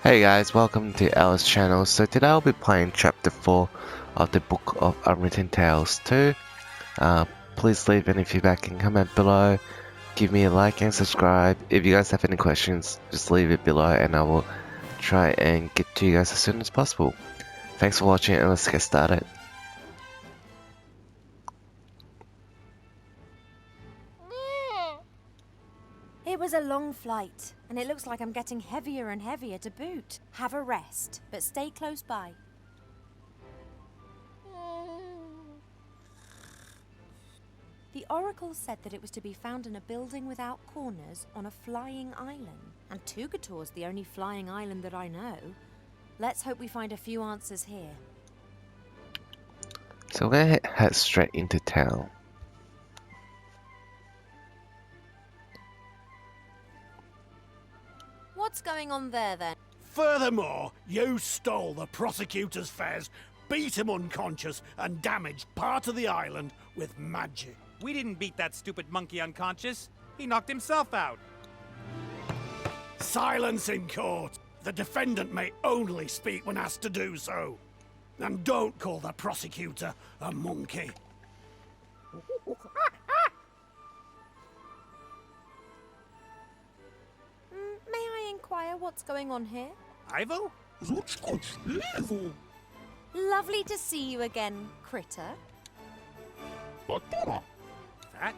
Hey guys, welcome to Alice channel. So today I'll be playing chapter 4 of the Book of Unwritten Tales 2. Please leave any feedback and comment below. Give me a like and subscribe. If you guys have any questions, just leave it below and I will try and get to you guys as soon as possible. Thanks for watching and let's get started. It was a long flight, and it looks like I'm getting heavier and heavier to boot. Have a rest, but stay close by. The oracle said that it was to be found in a building without corners on a flying island. And Tugator's the only flying island that I know. Let's hope we find a few answers here. So we're gonna head straight into town. What's going on there, then? Furthermore, you stole the prosecutor's fares, beat him unconscious, and damaged part of the island with magic. We didn't beat that stupid monkey unconscious. He knocked himself out. Silence in court. The defendant may only speak when asked to do so. And don't call the prosecutor a monkey. May I inquire what's going on here? Ivo? Lovely to see you again, Critter. Fat?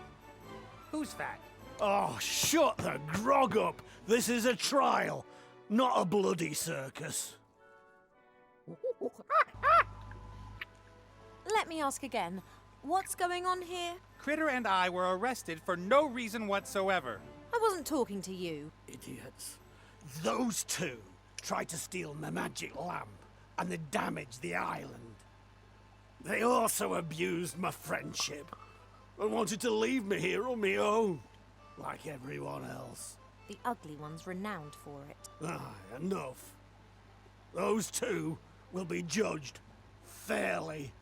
Who's fat? Oh, shut the grog up. This is a trial, not a bloody circus. Let me ask again. What's going on here? Critter and I were arrested for no reason whatsoever. I wasn't talking to you. Idiots. Those two tried to steal my magic lamp, and they damaged the island. They also abused my friendship, and wanted to leave me here on my own, like everyone else. The ugly one's renowned for it. Aye, enough. Those two will be judged fairly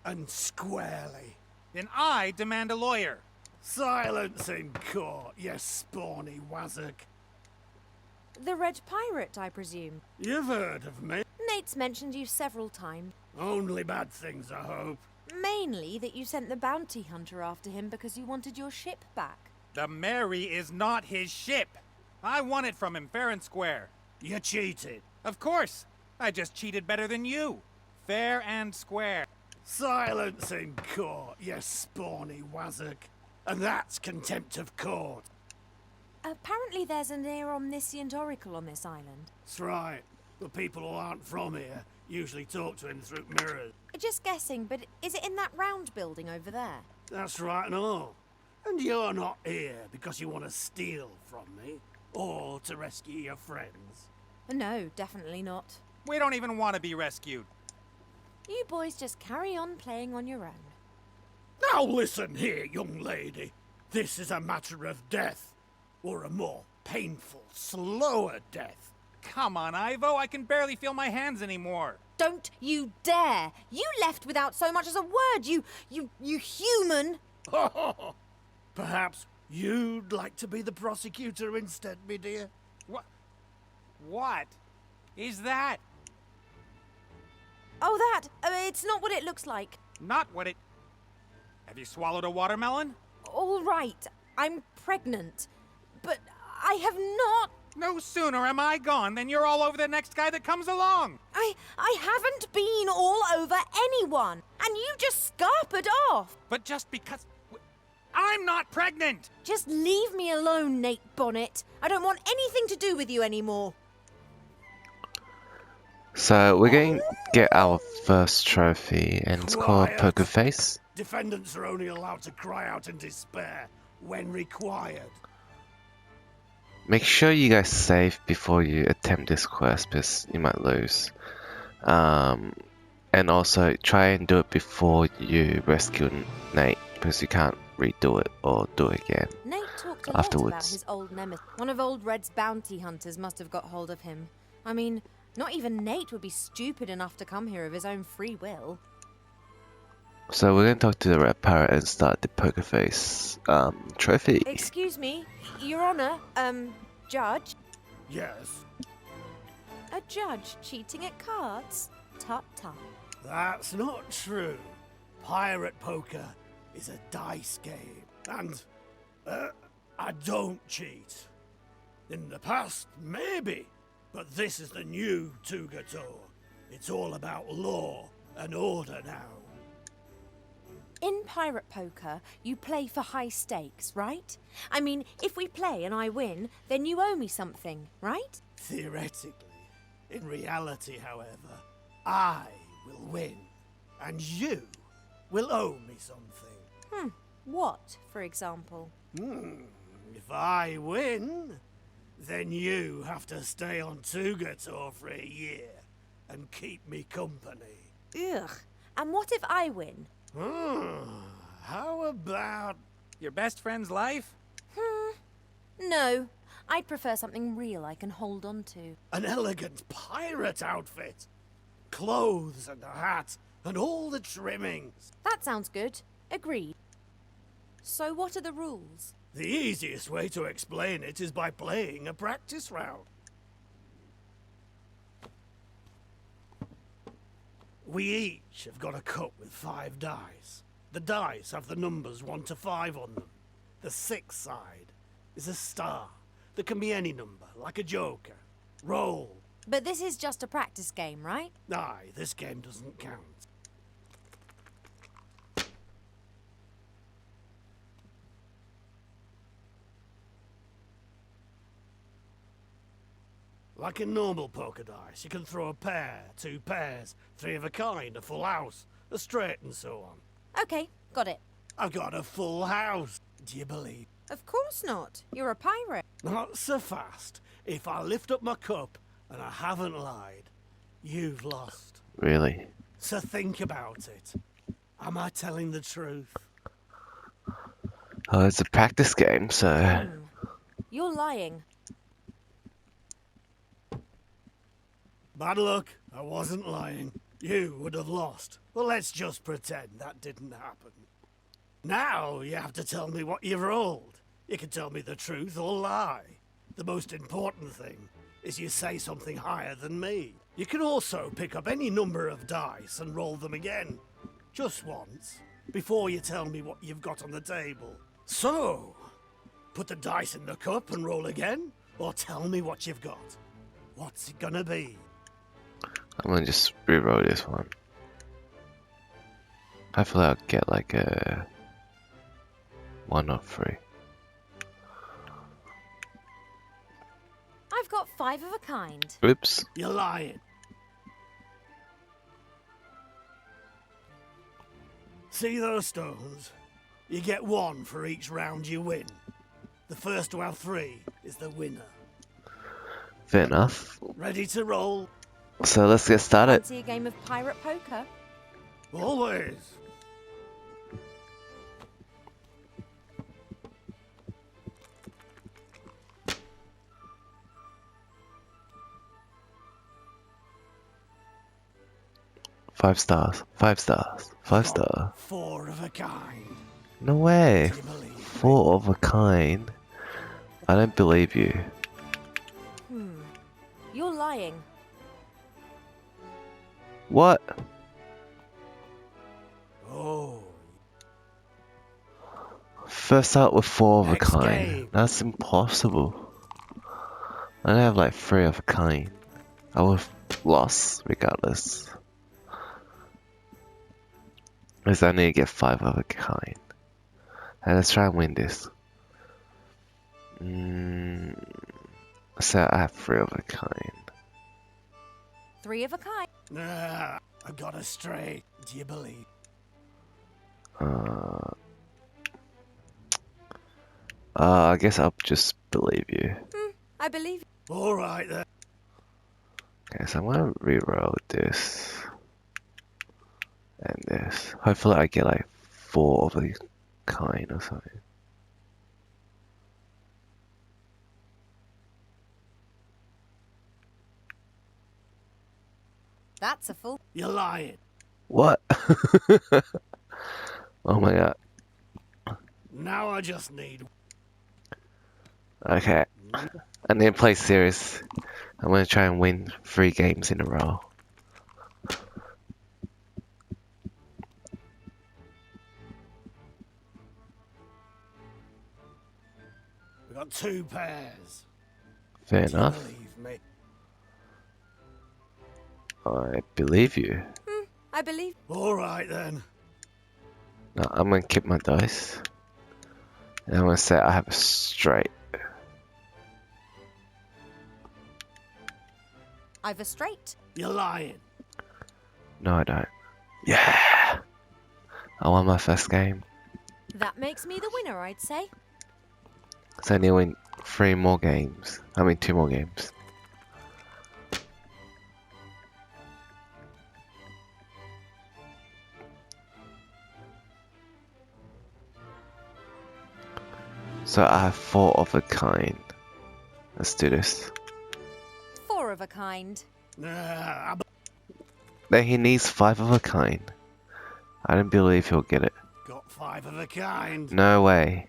and squarely. Then I demand a lawyer. Silence in court, you spawny wazzock. The Red Pirate, I presume. You've heard of me. Nate's mentioned you several times. Only bad things, I hope. Mainly that you sent the bounty hunter after him because you wanted your ship back. The Mary is not his ship. I won it from him fair and square. You cheated. Of course. I just cheated better than you. Fair and square. Silence in court, you spawny wazzock. And that's contempt of court. Apparently there's a near omniscient oracle on this island. That's right. The people who aren't from here usually talk to him through mirrors. Just guessing, but is it in that round building over there? That's right and all. And you're not here because you want to steal from me, or to rescue your friends. No, definitely not. We don't even want to be rescued. You boys just carry on playing on your own. Now listen here, young lady. This is a matter of death, or a more painful, slower death. Come on, Ivo. I can barely feel my hands anymore. Don't you dare! You left without so much as a word, you human! Perhaps you'd like to be the prosecutor instead, me dear? What is that? Oh, that! It's not what it looks like. Not what it... Have you swallowed a watermelon? All right, I'm pregnant. But I have not... No sooner am I gone than you're all over the next guy that comes along. I haven't been all over anyone. And you just scarpered off. But just because... I'm not pregnant! Just leave me alone, Nate Bonnet. I don't want anything to do with you anymore. So we're going to get our first trophy and it's called Quiet. Pokerface. Defendants are only allowed to cry out in despair when required. Make sure you guys save before you attempt this quest because you might lose. And also try and do it before you rescue Nate because you can't redo it or do it again. Nate talked a lot about Afterwards. his old nemesis. One of old Red's bounty hunters must have got hold of him. I mean, not even Nate would be stupid enough to come here of his own free will. So we're going to talk to the Red Pirate and start the Pokerface trophy. Excuse me, Your Honor, Judge. Yes. judge cheating at cards? Tut tut. That's not true. Pirate poker is a dice game, and I don't cheat. In the past, maybe, but this is the new to. It's all about law and order now. In pirate poker, you play for high stakes, right? I mean, if we play and I win, then you owe me something, right? Theoretically. In reality, however, I will win, and you will owe me something. What, for example? If I win, then you have to stay on Tugator for a year and keep me company. Ugh. And what if I win? How about... Your best friend's life? No. I'd prefer something real I can hold on to. an elegant pirate outfit? Clothes and a hat and all the trimmings. That sounds good. Agreed. So what are the rules? The easiest way to explain it is by playing a practice round. We each have got a cup with 5 dice. The dice have the numbers 1 to 5 on them. The 6th side is a star that can be any number, like a joker. Roll. But this is just a practice game, right? Aye, this game doesn't count. Like in normal poker dice, you can throw a pair, 2 pairs, 3 of a kind, a full house, a straight and so on. Okay, got it. I've got a full house. Do you believe? Of course not. You're a pirate. Not so fast. If I lift up my cup and I haven't lied, you've lost. Really? So think about it. Am I telling the truth? Oh, it's a practice game, so... You're lying. Bad luck. I wasn't lying. You would have lost. Well, let's just pretend that didn't happen. Now you have to tell me what you've rolled. You can tell me the truth or lie. The most important thing is you say something higher than me. You can also pick up any number of dice and roll them again. Just once. Before you tell me what you've got on the table. So, put the dice in the cup and roll again, or tell me what you've got. What's it gonna be? I'm gonna just reroll this one. Hopefully I'll get like a 1 or 3. I've got 5 of a kind. Oops. You're lying. See those stones? You get 1 for each round you win. The first to have 3 is the winner. Fair enough. Ready to roll? So let's get started. Fancy a game of pirate poker? Always. Five stars. 5 stars. 5 star. 4 of a kind. No way. Do you believe me? 4 of a kind. I don't believe you. You're lying. What? Oh, First out with 4 of a Next kind. game. That's impossible. I don't have like 3 of a kind. I would have lost regardless. Because I need to get 5 of a kind. And let's try and win this. So I have 3 of a kind. 3 of a kind. nah, I got a straight. Do you believe? I guess I'll just believe you. I believe you. All right then. Okay, so I'm gonna reroll this and this. Hopefully I get like 4 of a kind or something. That's a full. You're lying. What? Oh my god. Now I just need... Okay, I need to play serious. I'm gonna try and win 3 games in a row. We got 2 pairs. Fair Do you enough. believe me? I believe you. I believe. All right then. No, I'm gonna keep my dice. And I'm gonna say I have a straight. I've a straight. You're lying. No, I don't. Yeah! I won my first game. That makes me the winner, I'd say. So I need to win 3 more games. I mean 2 more games. So I have 4 of a kind. Let's do this. 4 of a kind. Nah, Then he needs 5 of a kind. I don't believe he'll get it. got 5 of a kind. No way.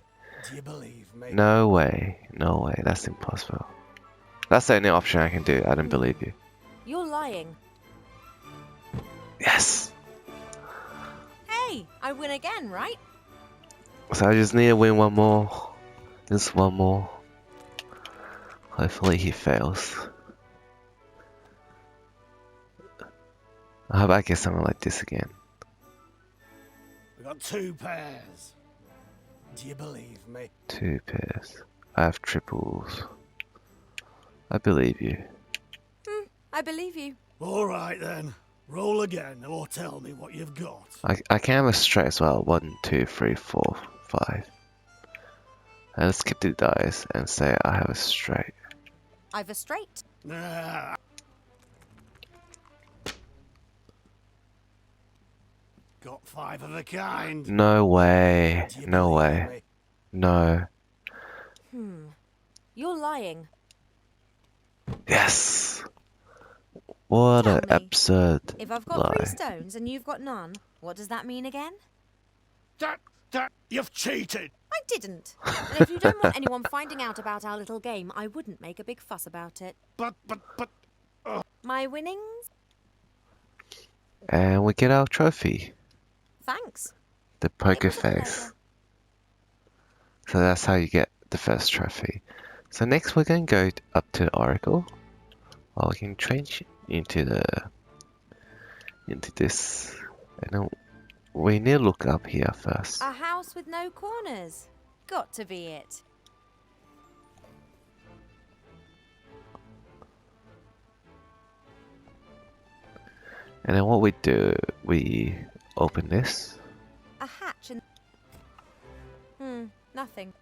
Do you believe me? No way. No way. That's impossible. That's the only option I can do. I don't believe you. You're lying. Yes! Hey, I win again, right? So I just need to win 1 more. Just 1 more. Hopefully he fails. I hope I get something like this again. We got 2 pairs. Do you believe me? 2 pairs. I have triples. I believe you. I believe you. All right then. Roll again or tell me what you've got. I can have a straight as well. 1, 2, 3, 4, 5. And let's skip the dice and say I have a straight. I've a straight. Nah. Got 5 of a kind. No way. Do you No believe way. me? No. You're lying. Yes. What Tell an me, absurd If I've got 3 lie. stones and you've got none, what does that mean again? That, you've cheated. I didn't. And if you don't want anyone finding out about our little game, I wouldn't make a big fuss about it. But, My winnings? And we get our trophy. Thanks. The It was a Pokerface. pleasure. So that's how you get the first trophy. So next we're going to go up to the Oracle. Or we can change into this. And then we need to look up here first. A house with no corners. Got to be it. And then what we do, we open this. A hatch and... nothing.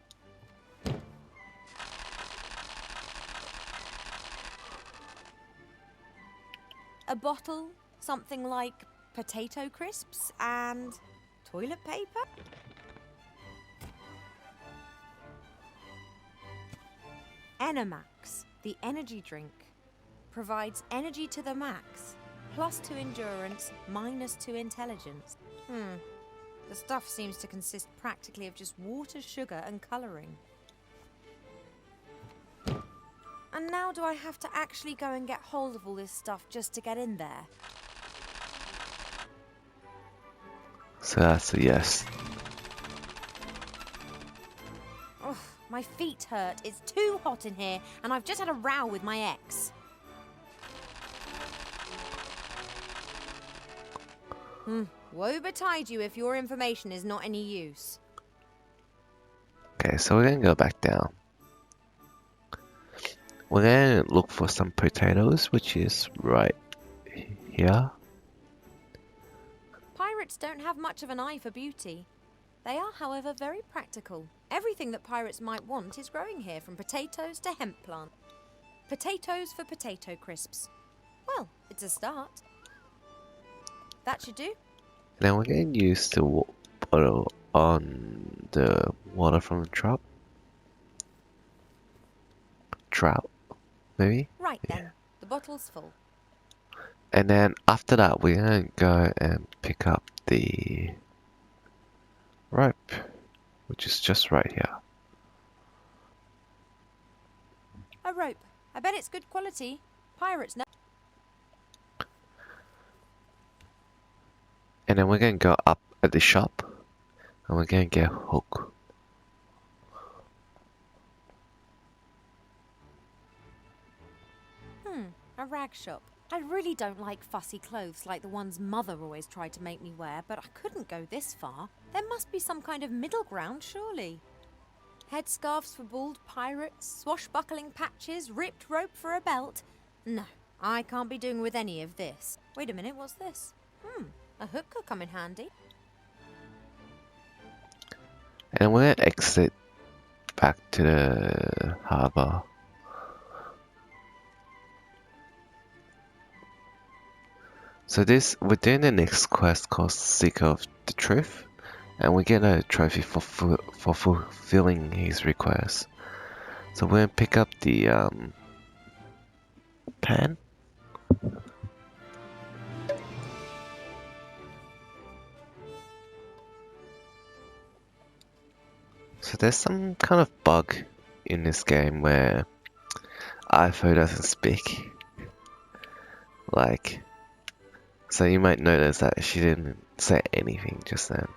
A bottle, something like potato crisps and toilet paper? Enemax, the energy drink, provides energy to the max, +2 endurance, -2 intelligence. The stuff seems to consist practically of just water, sugar, and colouring. And now do I have to actually go and get hold of all this stuff just to get in there? So that's a yes. Ugh, my feet hurt. It's too hot in here, and I've just had a row with my ex. Woe betide you if your information is not any use. Okay, so we're going to go back down. We're going to look for some potatoes, which is right here. Pirates don't have much of an eye for beauty. They are, however, very practical. Everything that pirates might want is growing here, from potatoes to hemp plant. Potatoes for potato crisps. Well, it's a start. That should do. Then we're going to use the bottle on the water from the trout. Trout, maybe? Right then, the bottle's full. And then after that, we're going to go and pick up the rope, which is just right here. A rope. I bet it's good quality. Pirates know. And then we're gonna go up at the shop and we're gonna get a hook. A rag shop. I really don't like fussy clothes like the ones Mother always tried to make me wear, but I couldn't go this far. There must be some kind of middle ground, surely. Headscarves for bald pirates, swashbuckling patches, ripped rope for a belt. No, I can't be doing with any of this. Wait a minute, what's this? A hook could come in handy. And we're gonna exit back to the harbour. So we're doing the next quest called Seeker of the Truth, and we get a trophy for fulfilling his request. So we're gonna pick up the pan. So there's some kind of bug in this game where Ifo doesn't speak. Like, so you might notice that she didn't say anything just then.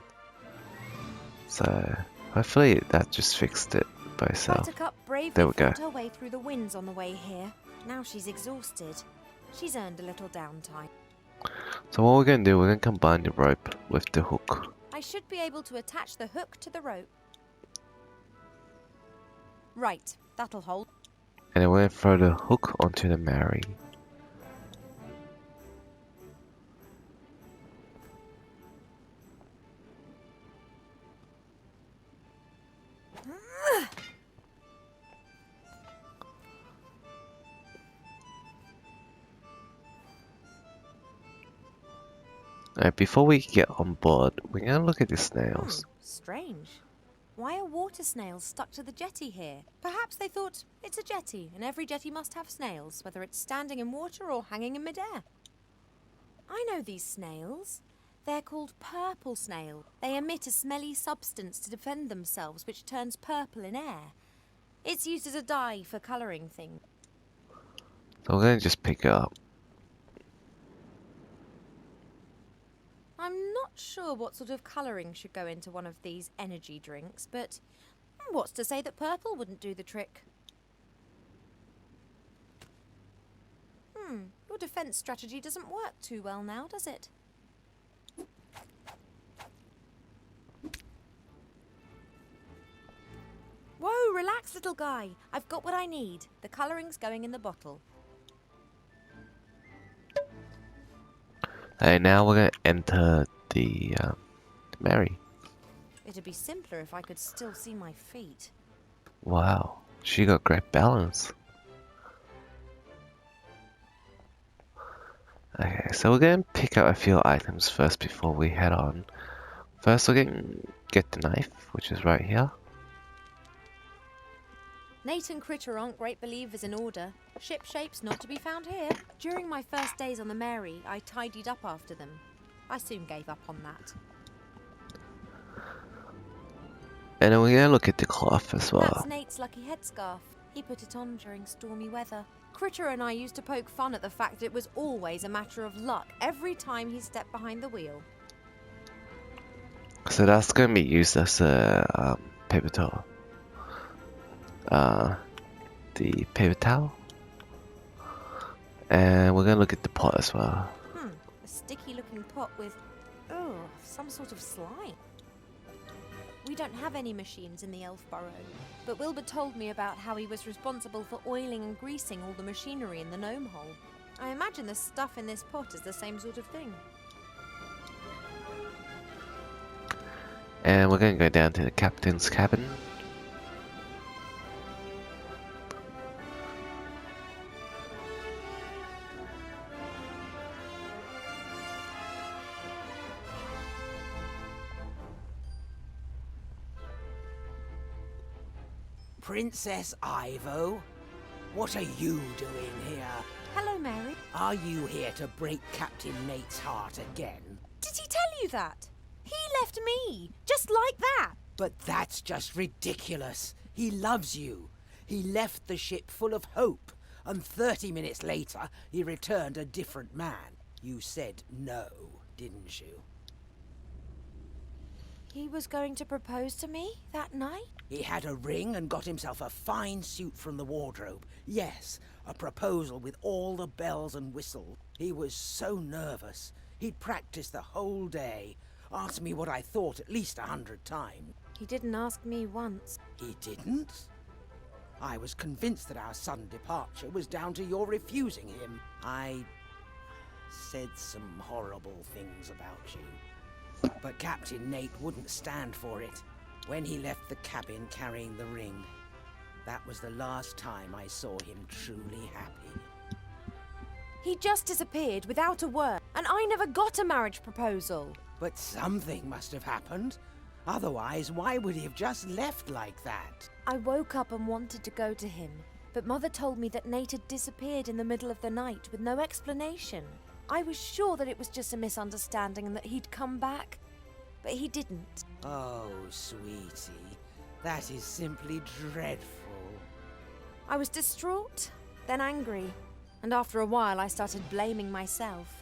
So hopefully that just fixed it by itself. Buttercup bravely There we go. fought her way through the winds on the way here. Now she's exhausted. She's earned a little downtime. So what we're gonna do, we're gonna combine the rope with the hook. I should be able to attach the hook to the rope. Right, that'll hold. And then we're gonna throw the hook onto the Mary. Alright, before we get on board, we're gonna look at the snails. Strange. Why are water snails stuck to the jetty here? Perhaps they thought it's a jetty, and every jetty must have snails, whether it's standing in water or hanging in midair. I know these snails. They're called purple snail. They emit a smelly substance to defend themselves, which turns purple in air. It's used as a dye for colouring things. So we're gonna just pick it up. I'm not sure what sort of colouring should go into one of these energy drinks, but what's to say that purple wouldn't do the trick? Your defence strategy doesn't work too well now, does it? Whoa, relax, little guy. I've got what I need. The colouring's going in the bottle. And now we're gonna enter the Mary. It'd be simpler if I could still see my feet. Wow, she got great balance. Okay, so we're gonna pick up a few items first before we head on. First we're gonna get the knife, which is right here. Nate and Critter aren't great believers in order. Ship shapes not to be found here. During my first days on the Mary, I tidied up after them. I soon gave up on that. And then we're gonna look at the cloth as well. That's Nate's lucky headscarf. He put it on during stormy weather. Critter and I used to poke fun at the fact that it was always a matter of luck every time he stepped behind the wheel. So that's gonna be used as a paper towel. The paper towel. And we're gonna look at the pot as well. A sticky looking pot with, some sort of slime. We don't have any machines in the Elf Burrow, but Wilbur told me about how he was responsible for oiling and greasing all the machinery in the gnome hole. I imagine the stuff in this pot is the same sort of thing. And we're gonna go down to the captain's cabin. Princess Ivo, what are you doing here? Hello, Mary. Are you here to break Captain Nate's heart again? Did he tell you that? He left me, just like that. But that's just ridiculous. He loves you. He left the ship full of hope, and 30 minutes later, he returned a different man. You said no, didn't you? He was going to propose to me that night? He had a ring and got himself a fine suit from the wardrobe. Yes, a proposal with all the bells and whistles. He was so nervous. He'd practiced the whole day. Asked me what I thought at least 100 times. He didn't ask me once. He didn't? I was convinced that our sudden departure was down to your refusing him. I said some horrible things about you. But Captain Nate wouldn't stand for it. When he left the cabin carrying the ring, that was the last time I saw him truly happy. He just disappeared without a word, and I never got a marriage proposal. But something must have happened. Otherwise, why would he have just left like that? I woke up and wanted to go to him, but Mother told me that Nate had disappeared in the middle of the night with no explanation. I was sure that it was just a misunderstanding and that he'd come back, but he didn't. Oh, sweetie, that is simply dreadful. I was distraught, then angry, and after a while I started blaming myself.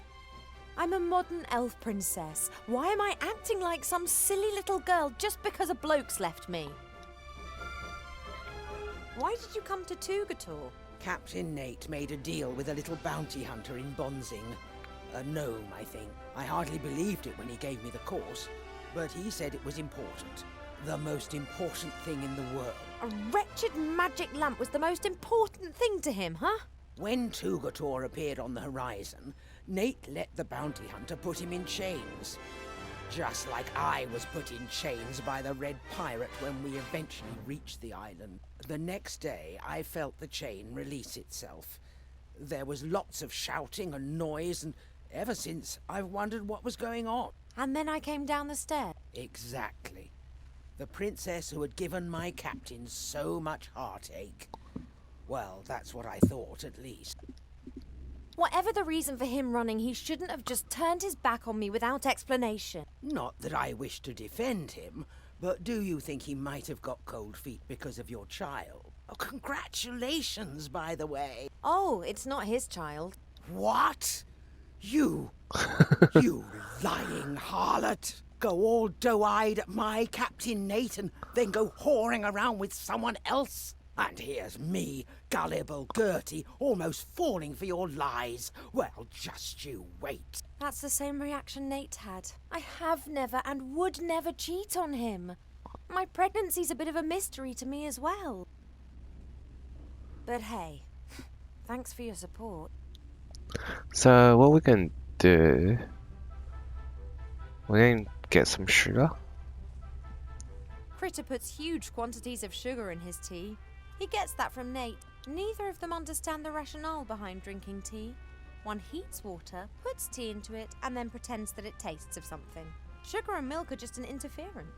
I'm a modern elf princess. Why am I acting like some silly little girl just because a bloke's left me? Why did you come to Tugator? Captain Nate made a deal with a little bounty hunter in Bonzing. A gnome, I think. I hardly believed it when he gave me the course, but he said it was important. The most important thing in the world. A wretched magic lamp was the most important thing to him, huh? When Tugator appeared on the horizon, Nate let the bounty hunter put him in chains. Just like I was put in chains by the Red Pirate when we eventually reached the island. The next day, I felt the chain release itself. There was lots of shouting and noise, and ever since, I've wondered what was going on. And then I came down the stairs. Exactly. The princess who had given my captain so much heartache. Well, that's what I thought, at least. Whatever the reason for him running, he shouldn't have just turned his back on me without explanation. Not that I wish to defend him, but do you think he might have got cold feet because of your child? Oh, congratulations, by the way. Oh, it's not his child. What? You lying harlot! Go all doe-eyed at my Captain Nate and then go whoring around with someone else? And here's me, gullible Gertie, almost falling for your lies. Well, just you wait. That's the same reaction Nate had. I have never and would never cheat on him. My pregnancy's a bit of a mystery to me as well. But hey, thanks for your support. So what we're going to do, we're going to get some sugar. Critter puts huge quantities of sugar in his tea. He gets that from Nate. Neither of them understand the rationale behind drinking tea. One heats water, puts tea into it, and then pretends that it tastes of something. Sugar and milk are just an interferent.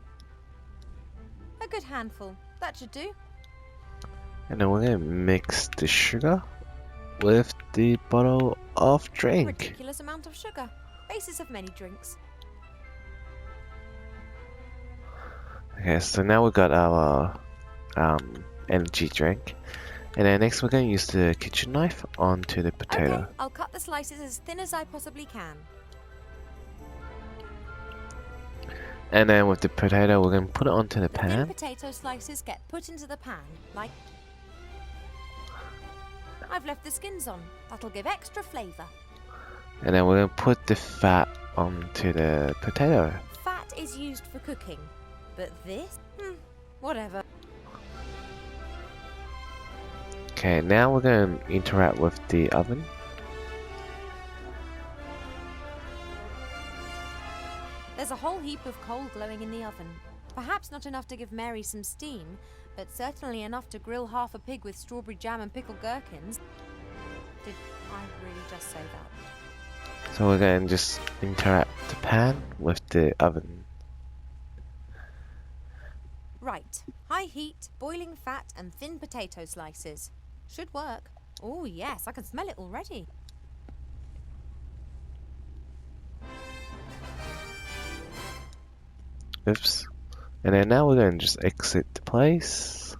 A good handful. That should do. And then we're going to mix the sugar with the bottle of drink. Ridiculous amount of sugar. Basis of many drinks. Okay, so now we've got our energy drink. And then next we're going to use the kitchen knife onto the potato. Okay, I'll cut the slices as thin as I possibly can. And then with the potato we're going to put it onto the The thin pan. potato slices get put into the pan, like... I've left the skins on. That'll give extra flavour. And then we're going to put the fat onto the potato. Fat is used for cooking, but this? Whatever. Okay, now we're going to interact with the oven. There's a whole heap of coal glowing in the oven. Perhaps not enough to give Mary some steam, but certainly enough to grill half a pig with strawberry jam and pickled gherkins. Did I really just say that? So we're going to just interact the pan with the oven. Right. High heat, boiling fat, and thin potato slices. Should work. Oh yes, I can smell it already. Oops. And then now we're going to just exit the place.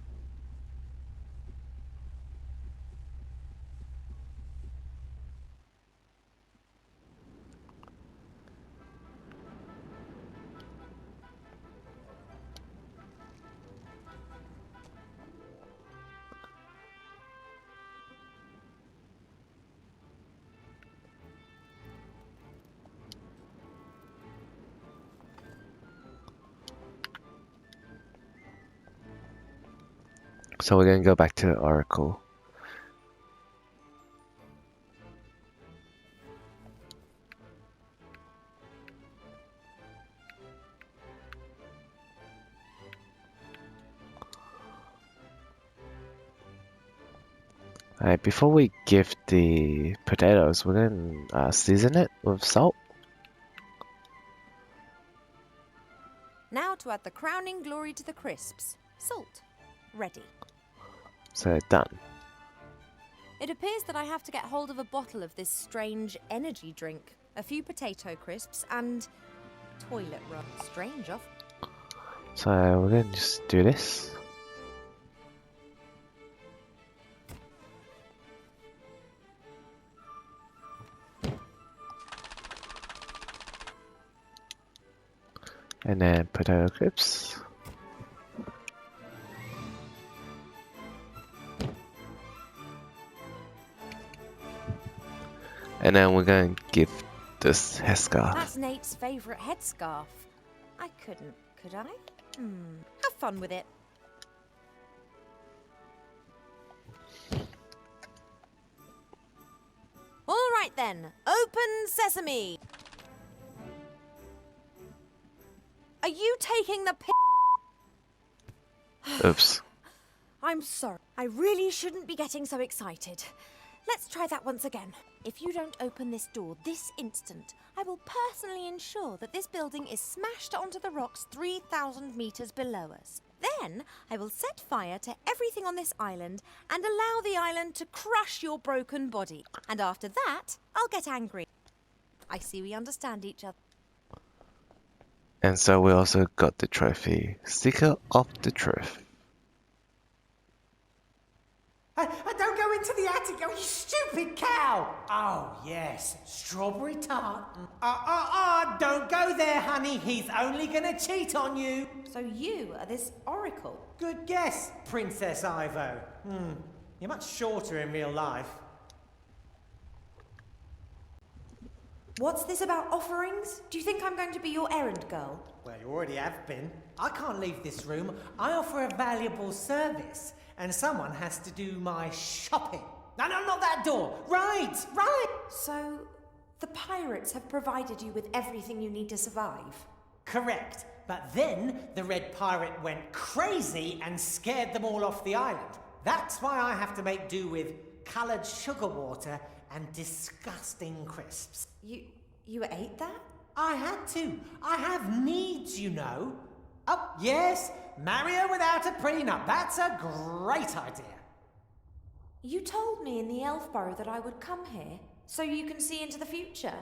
So we're going to go back to the Oracle. Alright, before we give the potatoes, we're going to season it with salt. Now to add the crowning glory to the crisps. Salt. Ready. So done. It appears that I have to get hold of a bottle of this strange energy drink, a few potato crisps, and toilet roll. Strange off. So we're going to just do this. And then potato crisps. And then we're going to give this headscarf. That's Nate's favourite headscarf. I couldn't, could I? Have fun with it. All right then, open sesame. Are you taking the piss? Oops. I'm sorry. I really shouldn't be getting so excited. Let's try that once again. If you don't open this door this instant, I will personally ensure that this building is smashed onto the rocks 3,000 meters below us. Then I will set fire to everything on this island and allow the island to crush your broken body. And after that, I'll get angry. I see we understand each other. And so we also got the trophy, Seeker of the Truth. Don't go into the attic, you stupid cow! Oh, yes, strawberry tart. Don't go there, honey. He's only gonna cheat on you. So you are this oracle? Good guess, Princess Ivo. You're much shorter in real life. What's this about offerings? Do you think I'm going to be your errand girl? Well, you already have been. I can't leave this room. I offer a valuable service, and someone has to do my shopping. No, not that door. Right. So, the pirates have provided you with everything you need to survive? Correct. But then the Red Pirate went crazy and scared them all off the island. That's why I have to make do with coloured sugar water and disgusting crisps. You ate that? I had to. I have needs, you know. Oh, yes, marry her without a prenup. That's a great idea. You told me in the Elf Burrow that I would come here, so you can see into the future.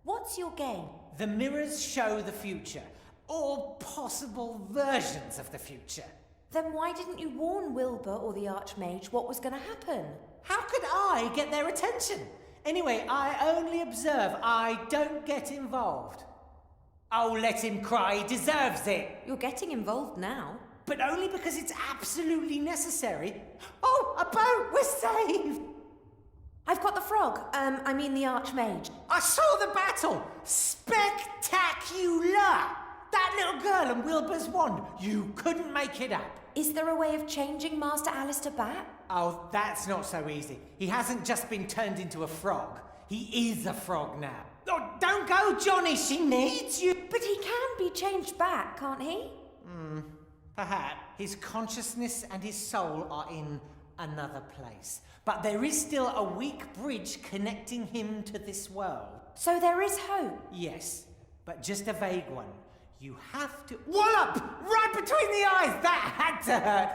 What's your game? The mirrors show the future, or possible versions of the future. Then why didn't you warn Wilbur or the Archmage what was going to happen? How could I get their attention? Anyway, I only observe. I don't get involved. Oh, let him cry. He deserves it. You're getting involved now. But only because it's absolutely necessary. Oh, a boat! We're saved! I've got the frog. I mean the Archmage. I saw the battle! Spectacular! That little girl and Wilbur's wand. You couldn't make it up. Is there a way of changing Master Alistair back? Oh, that's not so easy. He hasn't just been turned into a frog. He is a frog now. Oh, don't go, Johnny. She needs you. But he can be changed back, can't he? Perhaps. His consciousness and his soul are in another place. But there is still a weak bridge connecting him to this world. So there is hope? Yes, but just a vague one. You have to... Wallop! Right between the eyes! That had to hurt!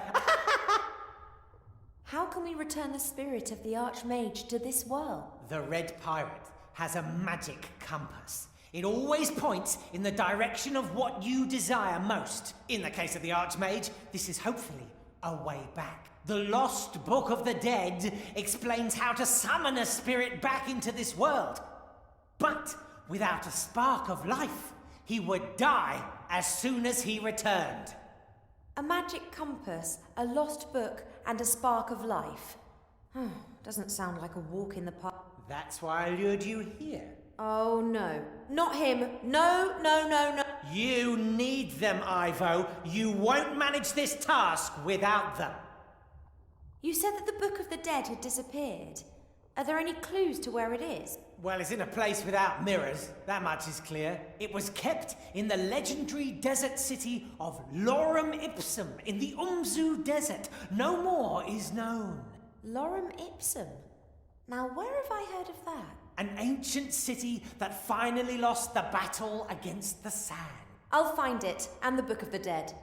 How can we return the spirit of the Archmage to this world? The Red Pirate has a magic compass. It always points in the direction of what you desire most. In the case of the Archmage, this is hopefully a way back. The Lost Book of the Dead explains how to summon a spirit back into this world. But without a spark of life, he would die as soon as he returned. A magic compass, a lost book, and a spark of life. Doesn't sound like a walk in the park. That's why I lured you here. Oh no, not him. No. You need them, Ivo. You won't manage this task without them. You said that the Book of the Dead had disappeared. Are there any clues to where it is? Well, it's in a place without mirrors, that much is clear. It was kept in the legendary desert city of Lorem Ipsum in the Umzu Desert. No more is known. Lorem Ipsum? Now, where have I heard of that? An ancient city that finally lost the battle against the sand. I'll find it, and the Book of the Dead.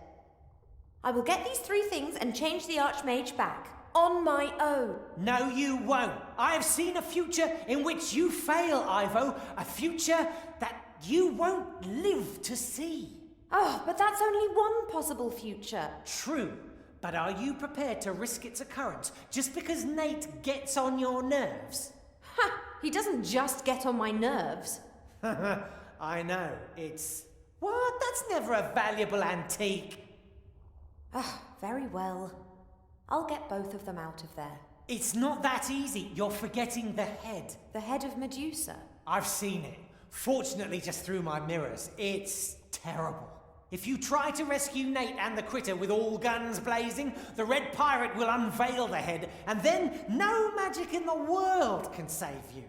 I will get these 3 things and change the Archmage back. On my own. No, you won't. I have seen a future in which you fail, Ivo. A future that you won't live to see. Oh, but that's only one possible future. True, but are you prepared to risk its occurrence just because Nate gets on your nerves? Ha! He doesn't just get on my nerves. I know, it's... What? That's never a valuable antique. Ah, very well. I'll get both of them out of there. It's not that easy. You're forgetting the head. The head of Medusa? I've seen it. Fortunately, just through my mirrors. It's terrible. If you try to rescue Nate and the critter with all guns blazing, the Red Pirate will unveil the head, and then no magic in the world can save you.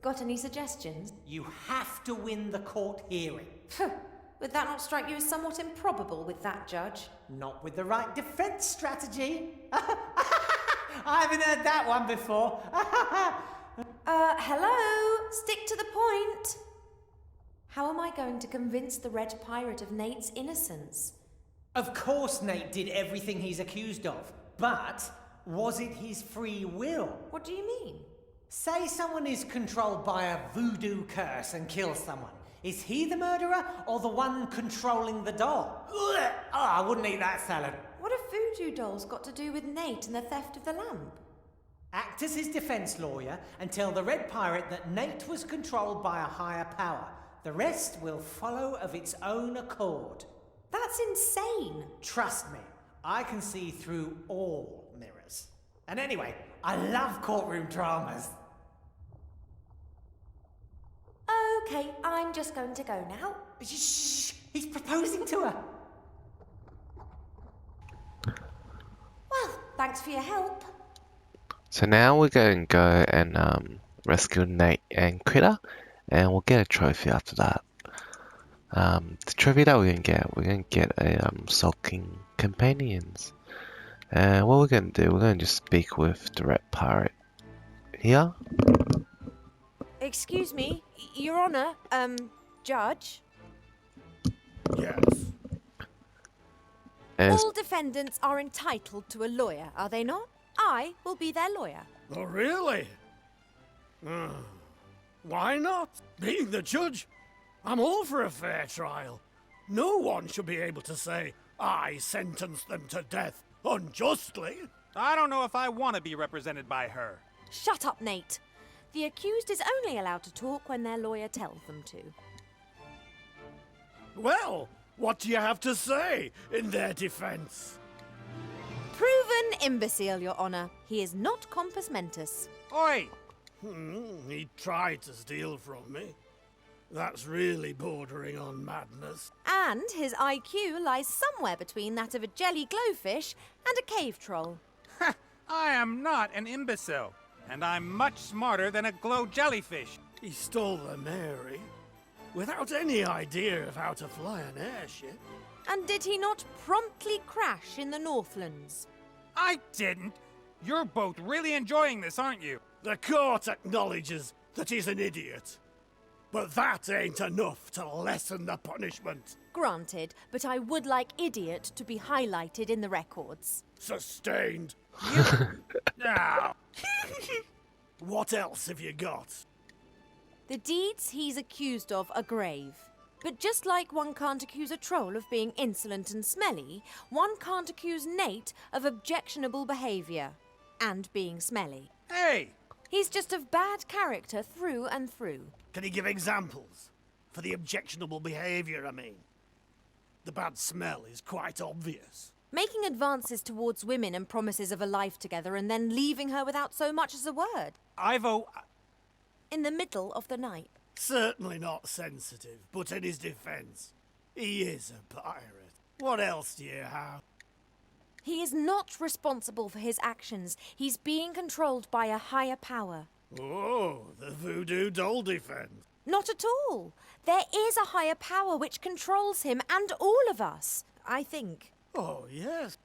Got any suggestions? You have to win the court hearing. Would that not strike you as somewhat improbable with that judge? Not with the right defense strategy. I haven't heard that one before. Hello? Stick to the point. How am I going to convince the Red Pirate of Nate's innocence? Of course Nate did everything he's accused of, but was it his free will? What do you mean? Say someone is controlled by a voodoo curse and kills someone. Is he the murderer or the one controlling the doll? Ugh! Oh, I wouldn't eat that salad. What have voodoo dolls got to do with Nate and the theft of the lamp? Act as his defense lawyer and tell the Red Pirate that Nate was controlled by a higher power. The rest will follow of its own accord. That's insane. Trust me, I can see through all mirrors. And anyway, I love courtroom dramas. Okay, I'm just going to go now. Shh! He's proposing to her. Well, thanks for your help. So now we're going to go and rescue Nate and Critter, and we'll get a trophy after that. The trophy that we're going to get a Sulking Companions. And what we're going to do, we're going to just speak with the Red Pirate here. Excuse me, Your Honor, Judge. Yes. As All defendants are entitled to a lawyer, are they not? I will be their lawyer. Oh, really? Why not? Being the judge, I'm all for a fair trial. No one should be able to say, I sentenced them to death unjustly. I don't know if I want to be represented by her. Shut up, Nate. The accused is only allowed to talk when their lawyer tells them to. Well, what do you have to say in their defense? Proven imbecile, Your Honor. He is not compos mentis. Oi! He tried to steal from me. That's really bordering on madness. And his IQ lies somewhere between that of a jelly glowfish and a cave troll. I am not an imbecile, and I'm much smarter than a glow jellyfish. He stole the Mary without any idea of how to fly an airship. And did he not promptly crash in the Northlands? I didn't. You're both really enjoying this, aren't you? The court acknowledges that he's an idiot. But that ain't enough to lessen the punishment. Granted, but I would like idiot to be highlighted in the records. Sustained. Now, what else have you got? The deeds he's accused of are grave. But just like one can't accuse a troll of being insolent and smelly, one can't accuse Nate of objectionable behaviour and being smelly. Hey! He's just of bad character through and through. Can you give examples? For the objectionable behaviour, I mean. The bad smell is quite obvious. Making advances towards women and promises of a life together and then leaving her without so much as a word. Ivo... In the middle of the night. Certainly not sensitive, but in his defence, he is a pirate. What else do you have? He is not responsible for his actions. He's being controlled by a higher power. Oh, the voodoo doll defense. Not at all. There is a higher power which controls him and all of us, I think. Oh, yes.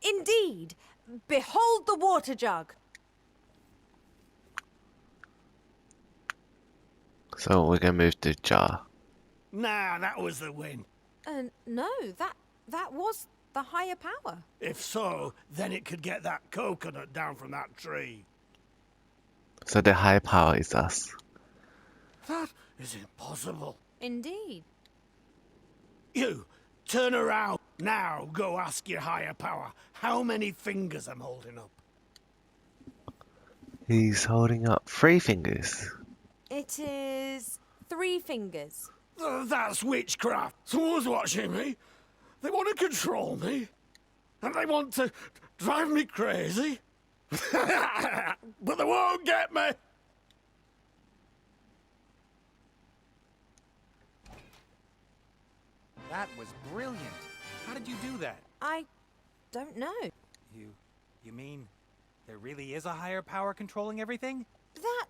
Indeed. Behold the water jug. So we're gonna move the jar. Nah, that was the win. No, that was the higher power. If so, then it could get that coconut down from that tree. So the high power is us. That is impossible. Indeed. You, turn around. Now go ask your higher power how many fingers I'm holding up. He's holding up 3 fingers. It is 3 fingers. That's witchcraft. Someone's watching me. They want to control me. And they want to drive me crazy. But they won't get me. That was brilliant. How did you do that? I don't know. You mean there really is a higher power controlling everything? That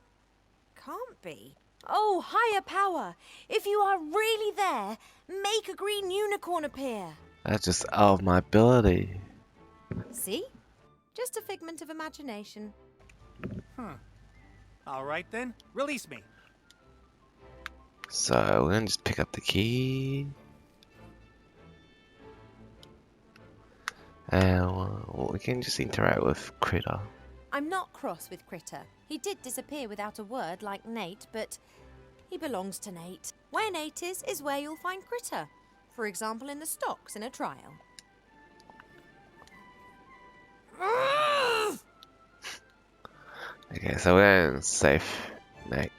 can't be. Oh, higher power! If you are really there, make a green unicorn appear. That's just out of my ability. See? Just a figment of imagination. All right then, release me. So we're gonna just pick up the key. And we can just interact with Critter. I'm not cross with Critter. He did disappear without a word like Nate, but he belongs to Nate. Where Nate is where you'll find Critter. For example, in the stocks in a trial. Okay, so we're in safe, Nate.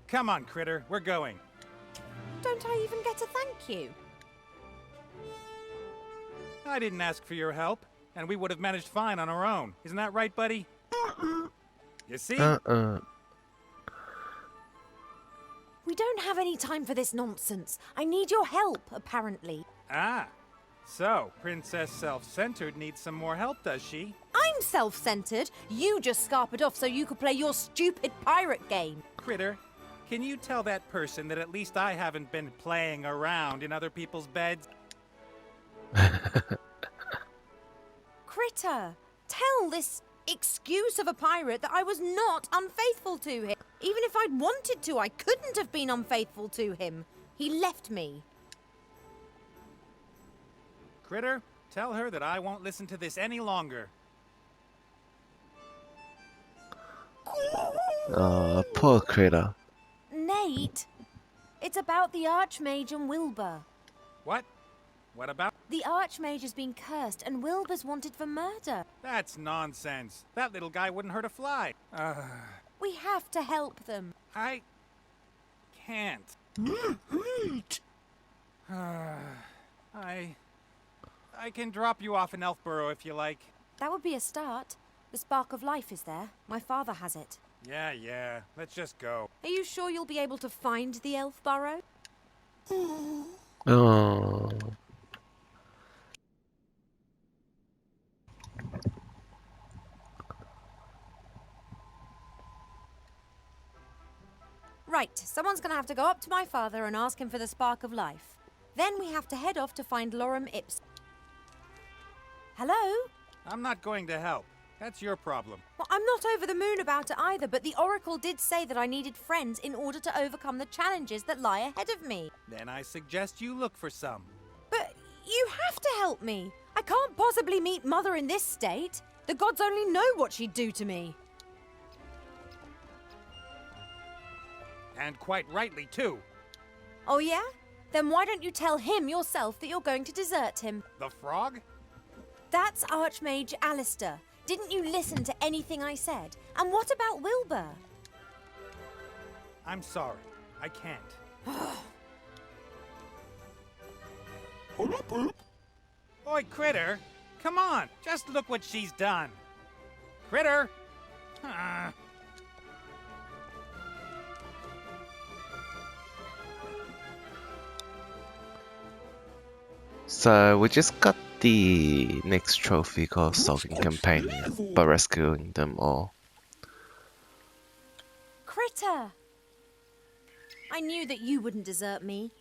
Come on, Critter, we're going. Don't I even get a thank you? I didn't ask for your help, and we would have managed fine on our own. Isn't that right, buddy? You see? We don't have any time for this nonsense. I need your help, apparently. Ah, so Princess Self-Centered needs some more help, does she? I'm self-centered. You just scarpered off so you could play your stupid pirate game. Critter, can you tell that person that at least I haven't been playing around in other people's beds? Critter, tell this excuse of a pirate that I was not unfaithful to him. Even if I'd wanted to, I couldn't have been unfaithful to him. He left me. Critter, tell her that I won't listen to this any longer. Oh, poor Critter. Nate, it's about the Archmage and Wilbur. What? What about? The Archmage has been cursed and Wilbur's wanted for murder. That's nonsense. That little guy wouldn't hurt a fly. We have to help them. I can't. I can drop you off in Elfborough if you like. That would be a start. The spark of life is there. My father has it. Yeah. Let's just go. Are you sure you'll be able to find the elf burrow? Oh. Right, someone's gonna have to go up to my father and ask him for the spark of life. Then we have to head off to find Lorem Ipsum. Hello? I'm not going to help. That's your problem. Well, I'm not over the moon about it either, but the Oracle did say that I needed friends in order to overcome the challenges that lie ahead of me. Then I suggest you look for some. But you have to help me. I can't possibly meet Mother in this state. The gods only know what she'd do to me. And quite rightly, too. Oh yeah? Then why don't you tell him yourself that you're going to desert him? The frog? That's Archmage Alistair. Didn't you listen to anything I said? And what about Wilbur? I'm sorry. I can't. Oi, Critter! Come on! Just look what she's done! Critter! So we just got the next trophy called Sulking Companions by rescuing them all. Critter! I knew that you wouldn't desert me,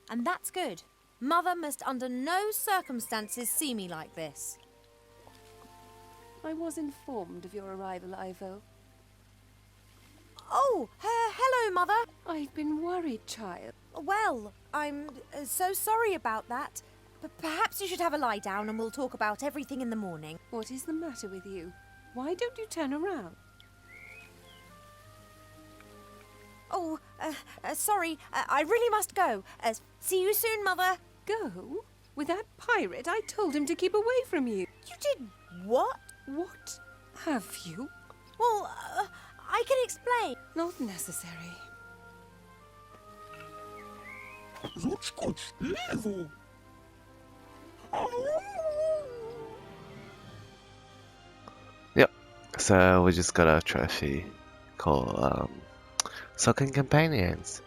and that's good. Mother must under no circumstances see me like this. I was informed of your arrival, Ivo. Oh, hello, Mother. I've been worried, child. Well, I'm so sorry about that. But perhaps you should have a lie down and we'll talk about everything in the morning. What is the matter with you? Why don't you turn around? Oh, sorry. I really must go. See you soon, Mother. Go? With that pirate, I told him to keep away from you. You did what? What? Have you? Well, I can explain. Not necessary. Yep, so we just got a trophy called Sulking Companions.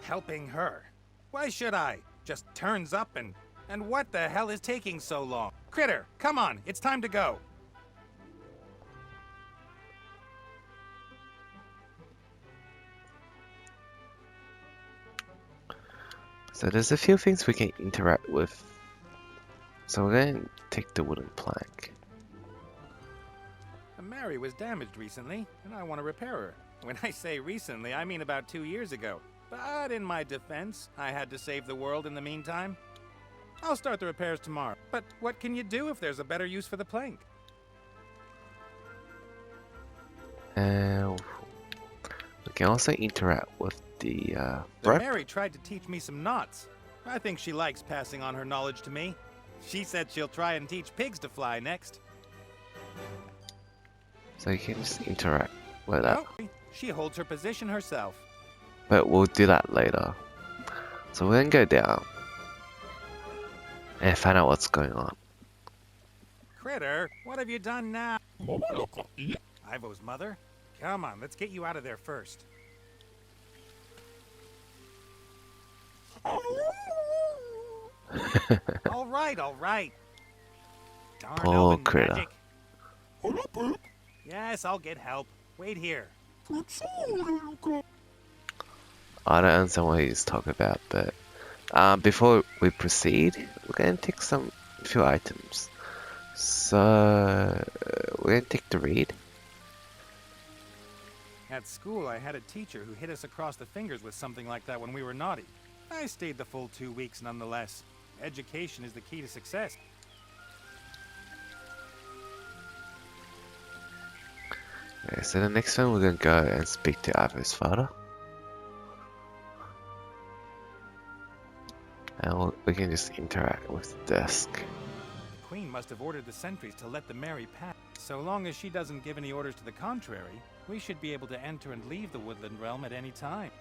Helping her? Why should I? Just turns up and what the hell is taking so long? Critter, come on, it's time to go. So there's a few things we can interact with. So we're going to take the wooden plank. Mary was damaged recently, and I want to repair her. When I say recently, I mean about 2 years ago. But in my defense, I had to save the world in the meantime. I'll start the repairs tomorrow. But what can you do if there's a better use for the plank? And we can also interact with the rep. Mary tried to teach me some knots. I think she likes passing on her knowledge to me. She said she'll try and teach pigs to fly next. So you can just interact with that. Oh, she holds her position herself. But we'll do that later. So we're gonna go down and find out what's going on. Critter, what have you done now? Ivo's mother? Come on, let's get you out of there first. All right. Darn Poor elven critter. magic. Yes, I'll get help. Wait here. I don't understand what he's talking about, but before we proceed, we're going to take a few items. So we're going to take the read. At school, I had a teacher who hit us across the fingers with something like that when we were naughty. I stayed the full 2 weeks nonetheless. Education is the key to success. Okay, so the next one we're going to go and speak to Ivo's father. And we can just interact with the desk. The Queen must have ordered the sentries to let the Mary pass. So long as she doesn't give any orders to the contrary, we should be able to enter and leave the Woodland Realm at any time.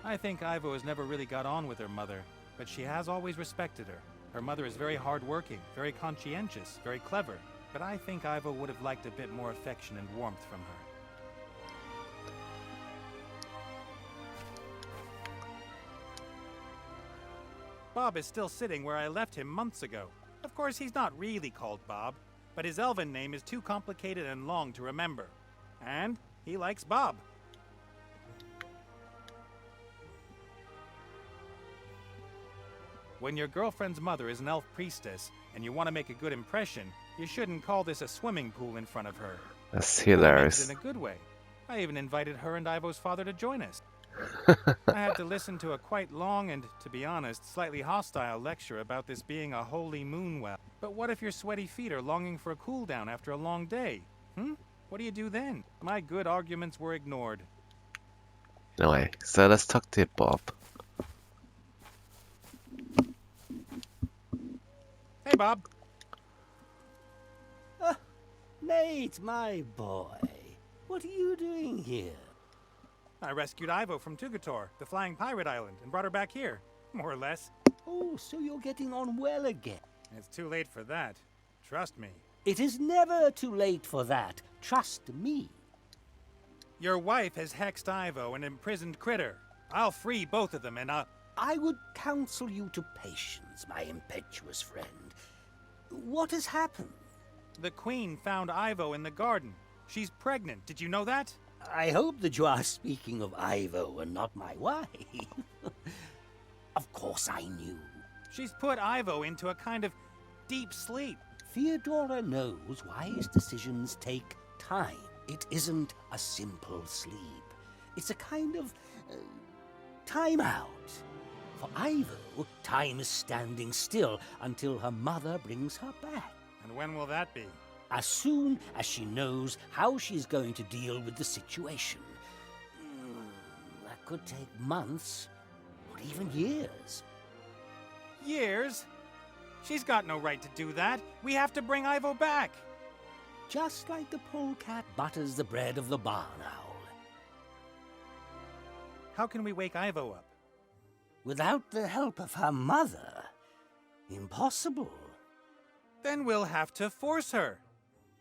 I think Ivo has never really got on with her mother, but she has always respected her. Her mother is very hardworking, very conscientious, very clever, but I think Ivo would have liked a bit more affection and warmth from her. Bob is still sitting where I left him months ago. Of course, he's not really called Bob, but his elven name is too complicated and long to remember. And he likes Bob. When your girlfriend's mother is an elf priestess and you want to make a good impression, you shouldn't call this a swimming pool in front of her. That's I meant hilarious. it in a good way. I even invited her and Ivo's father to join us. I had to listen to a quite long and, to be honest, slightly hostile lecture about this being a holy moon well. But what if your sweaty feet are longing for a cool down after a long day? What do you do then? My good arguments were ignored. Anyway, so let's talk to Bob. Hey, Bob. Nate, my boy. What are you doing here? I rescued Ivo from Tugator, the flying pirate island, and brought her back here. More or less. Oh, so you're getting on well again. It's too late for that. Trust me. It is never too late for that. Trust me. Your wife has hexed Ivo and imprisoned Critter. I'll free both of them and I would counsel you to patience, my impetuous friend. What has happened? The Queen found Ivo in the garden. She's pregnant. Did you know that? I hope that you are speaking of Ivo and not my wife. Of course I knew. She's put Ivo into a kind of deep sleep. Theodora knows wise decisions take time. It isn't a simple sleep. It's a kind of time out. For Ivo, time is standing still until her mother brings her back. And when will that be? As soon as she knows how she's going to deal with the situation. That could take months, or even years. Years? She's got no right to do that. We have to bring Ivo back. Just like the polecat butters the bread of the barn owl. How can we wake Ivo up? Without the help of her mother, impossible. Then we'll have to force her.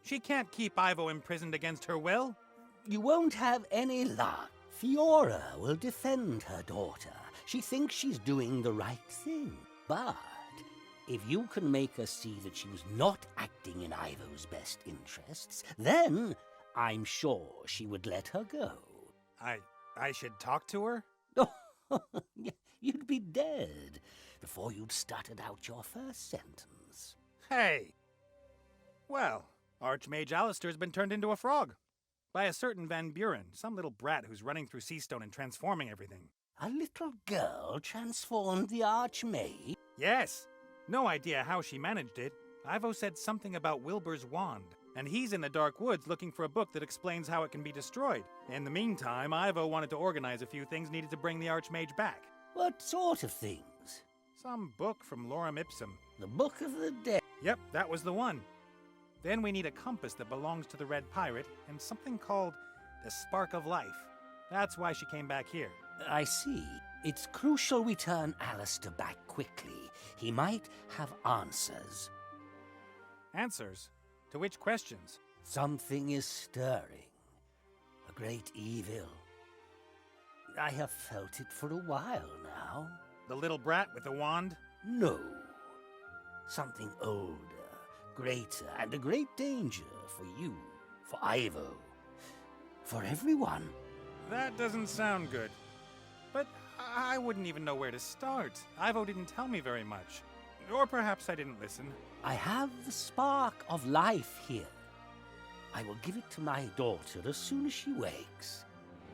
She can't keep Ivo imprisoned against her will. You won't have any luck. Fiora will defend her daughter. She thinks she's doing the right thing. But if you can make her see that she was not acting in Ivo's best interests, then I'm sure she would let her go. I should talk to her? You'd be dead before you'd stuttered out your first sentence. Hey! Well, Archmage Alistair's been turned into a frog. By a certain Van Buren, some little brat who's running through Seastone and transforming everything. A little girl transformed the Archmage? Yes! No idea how she managed it. Ivo said something about Wilbur's wand, and he's in the Dark Woods looking for a book that explains how it can be destroyed. In the meantime, Ivo wanted to organize a few things needed to bring the Archmage back. What sort of things? Some book from Lorem Ipsum. The Book of the Dead? Yep, that was the one. Then we need a compass that belongs to the Red Pirate, and something called the Spark of Life. That's why she came back here. I see. It's crucial we turn Alistair back quickly. He might have answers. Answers? To which questions? Something is stirring. A great evil. I have felt it for a while now. The little brat with the wand? No. Something older, greater, and a great danger for you, for Ivo, for everyone. That doesn't sound good. But I wouldn't even know where to start. Ivo didn't tell me very much. Or perhaps I didn't listen. I have the spark of life here. I will give it to my daughter as soon as she wakes.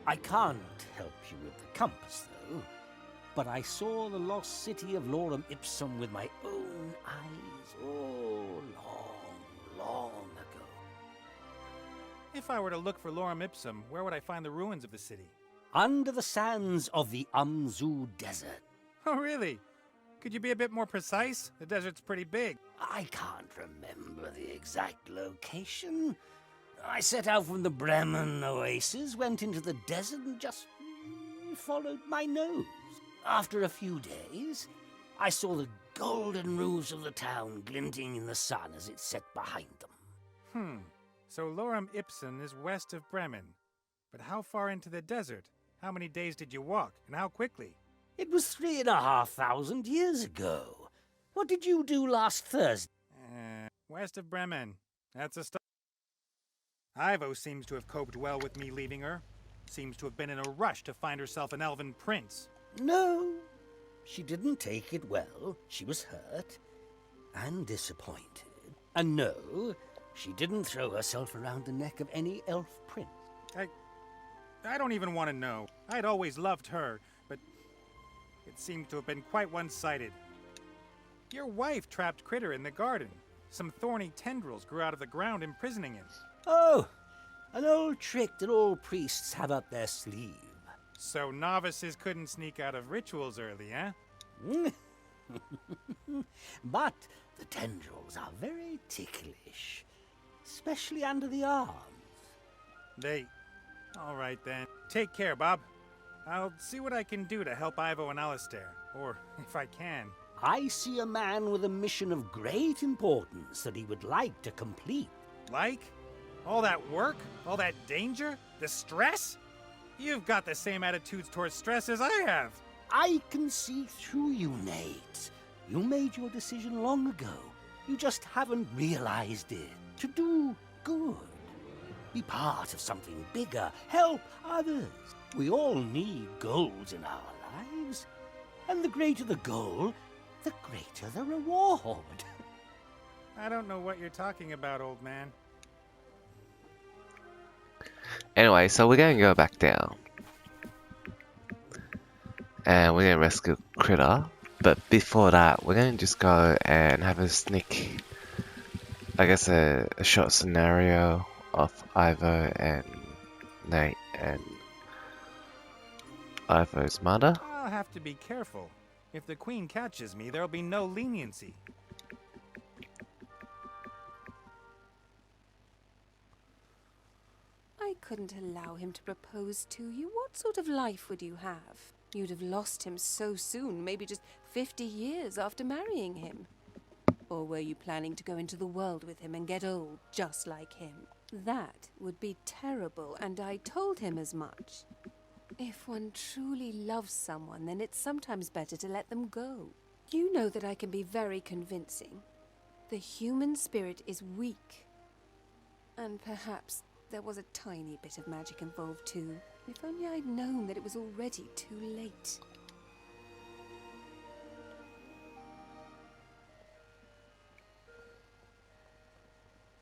I can't help you with the compass, though. But I saw the lost city of Lorem Ipsum with my own eyes, long ago. If I were to look for Lorem Ipsum, where would I find the ruins of the city? Under the sands of the Umzu Desert. Oh, really? Could you be a bit more precise? The desert's pretty big. I can't remember the exact location. I set out from the Bremen oasis, went into the desert, and just followed my nose. After a few days, I saw the golden roofs of the town glinting in the sun as it set behind them. So Lorem Ipsum is west of Bremen. But how far into the desert? How many days did you walk, and how quickly? It was 3,500 years ago. What did you do last Thursday? West of Bremen. That's a start. Ivo seems to have coped well with me leaving her. Seems to have been in a rush to find herself an elven prince. No, she didn't take it well. She was hurt and disappointed. And no, she didn't throw herself around the neck of any elf prince. I don't even want to know. I'd always loved her, but it seemed to have been quite one-sided. Your wife trapped Critter in the garden. Some thorny tendrils grew out of the ground, imprisoning him. Oh, an old trick that all priests have up their sleeve. So novices couldn't sneak out of rituals early, eh? But the tendrils are very ticklish, especially under the arms. All right then. Take care, Bob. I'll see what I can do to help Ivo and Alistair. Or, if I can. I see a man with a mission of great importance that he would like to complete. Like? All that work? All that danger? The stress? You've got the same attitudes towards stress as I have. I can see through you, Nate. You made your decision long ago. You just haven't realized it. To do good. Be part of something bigger. Help others. We all need goals in our lives. And the greater the goal, the greater the reward. I don't know what you're talking about, old man. Anyway, so we're gonna go back down. And we're gonna rescue Critter. But before that, we're gonna just go and have a sneak, I guess a short scenario of Ivo and Nate and Ivo's mother. I'll have to be careful. If the Queen catches me, there'll be no leniency. I couldn't allow him to propose to you. What sort of life would you have? You'd have lost him so soon, maybe just 50 years after marrying him. Or were you planning to go into the world with him and get old just like him? That would be terrible, and I told him as much. If one truly loves someone, then it's sometimes better to let them go. You know that I can be very convincing. The human spirit is weak. And perhaps there was a tiny bit of magic involved too. If only I'd known that it was already too late.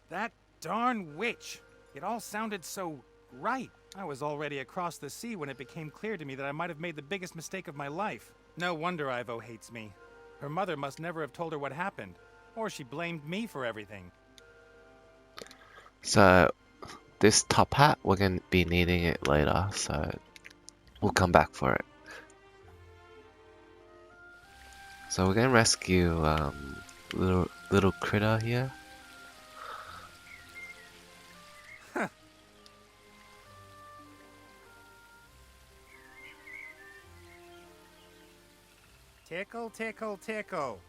That darn witch! It all sounded so right. I was already across the sea when it became clear to me that I might have made the biggest mistake of my life. No wonder Ivo hates me. Her mother must never have told her what happened. Or she blamed me for everything. So this top hat, we're gonna be needing it later, so we'll come back for it. So we're gonna rescue little Critter here. Tickle, tickle, tickle.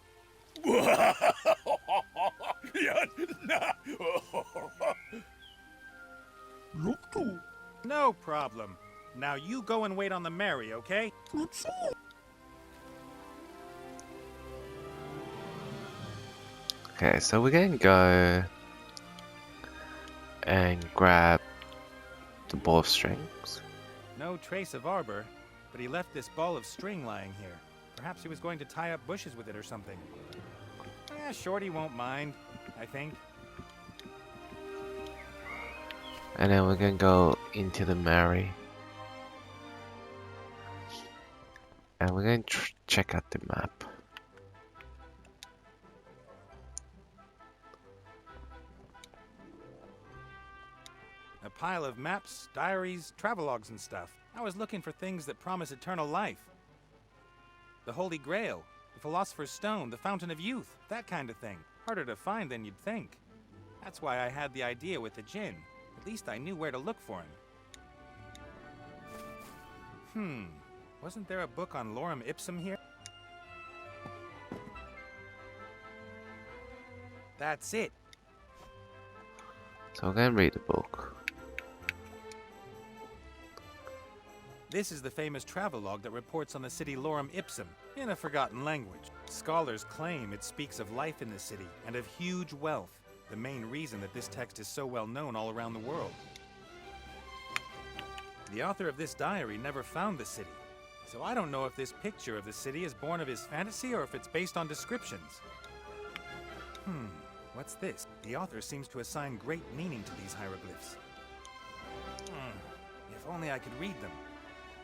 No problem. Now you go and wait on the Mary, okay? Okay, so we're gonna go and grab the ball of strings. No trace of arbor, but he left this ball of string lying here. Perhaps he was going to tie up bushes with it or something. Shorty won't mind, I think. And then we're gonna go into the Mary. And we're gonna check out the map. A pile of maps, diaries, travelogues and stuff. I was looking for things that promise eternal life. The Holy Grail, the Philosopher's Stone, the Fountain of Youth, that kind of thing. Harder to find than you'd think. That's why I had the idea with the djinn. At least I knew where to look for him. Wasn't there a book on lorem ipsum here? That's it. So we're gonna read the book. This is the famous travelogue that reports on the city Lorem Ipsum, in a forgotten language. Scholars claim it speaks of life in the city and of huge wealth, the main reason that this text is so well known all around the world. The author of this diary never found the city, so I don't know if this picture of the city is born of his fantasy or if it's based on descriptions. What's this? The author seems to assign great meaning to these hieroglyphs. If only I could read them.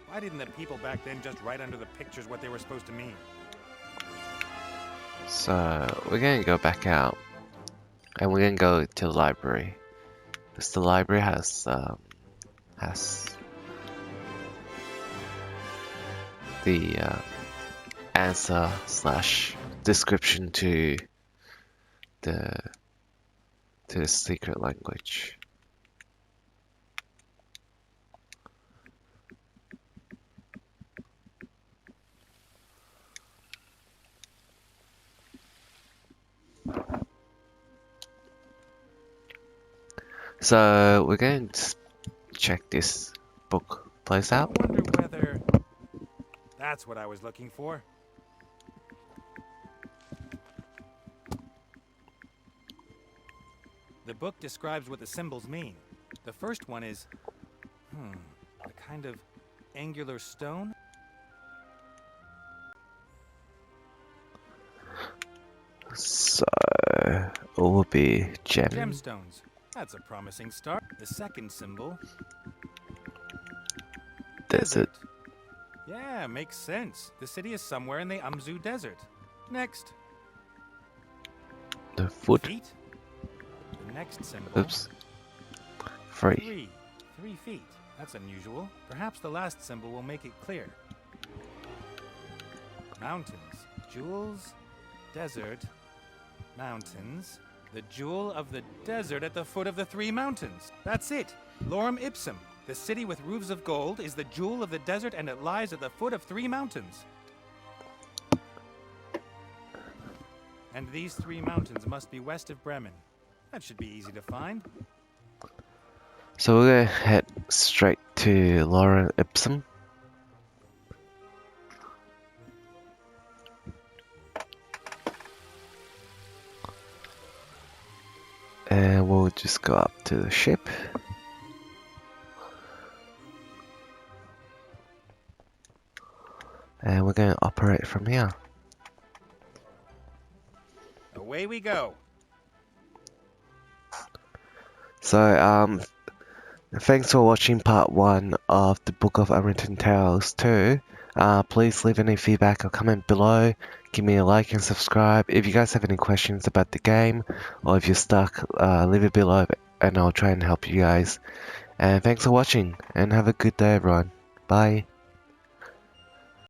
Why didn't the people back then just write under the pictures what they were supposed to mean? So we're gonna go back out. And we're gonna go to the library. Because the library has the answer / description to the secret language. So we're going to check this book place I out. wonder whether... That's what I was looking for. The book describes what the symbols mean. The first one is... a kind of angular stone? So it will be gem. Gemstones. That's a promising start. The second symbol... Desert. Yeah, makes sense. The city is somewhere in the Umzu Desert. Next. The foot. Feet. The next symbol... Oops. 3. 3 feet. That's unusual. Perhaps the last symbol will make it clear. Mountains. Jewels. Desert. Mountains. The jewel of the desert at the foot of the 3 mountains. That's it. Lorem ipsum. The city with roofs of gold is the jewel of the desert, and it lies at the foot of 3 mountains. And these 3 mountains must be west of Bremen. That should be easy to find. So we're gonna head straight to Lorem Ipsum. And we'll just go up to the ship. And we're going to operate from here. Away we go. So, thanks for watching part 1 of the Book of Unwritten Tales 2. Please leave any feedback or comment below. Give me a like and subscribe. If you guys have any questions about the game, or if you're stuck, leave it below and I'll try and help you guys. And thanks for watching, and have a good day everyone. Bye.